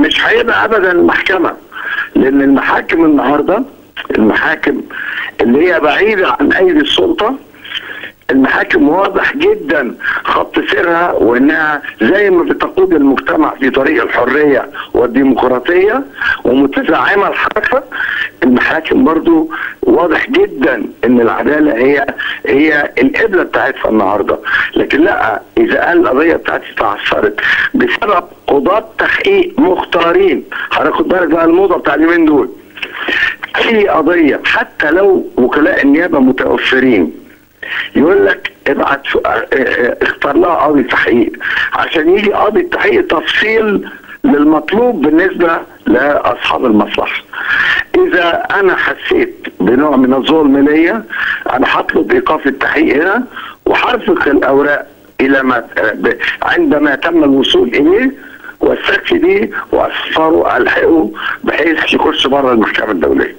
مش هيبقى ابدا المحكمه، لان المحاكم النهارده، المحاكم اللي هي بعيده عن ايدي السلطه، المحاكم واضح جدا خط سيرها، وانها زي ما بتقود المجتمع في طريق الحريه والديمقراطيه ومتزعمه الحركه. المحاكم برضو واضح جدا ان العداله هي القبله بتاعتها النهارده. لكن لا، اذا قال القضيه بتاعتي تعثرت بسبب قضاة تحقيق مختارين، هناخد بالك بقى الموضه بتاع اليومين دول، اي قضيه حتى لو وكلاء النيابه متوفرين يقول لك ابعت اختار لها قاضي تحقيق عشان يجي قاضي التحقيق تفصيل للمطلوب بالنسبه لاصحاب المصلحه. اذا انا حسيت بنوع من الظلم ليا، انا هطلب ايقاف التحقيق هنا وهرفق الاوراق الى ما عندما تم الوصول اليه، واستكفي بيه واصفره الحقه بحيث يخش بره المحكمه الدوليه.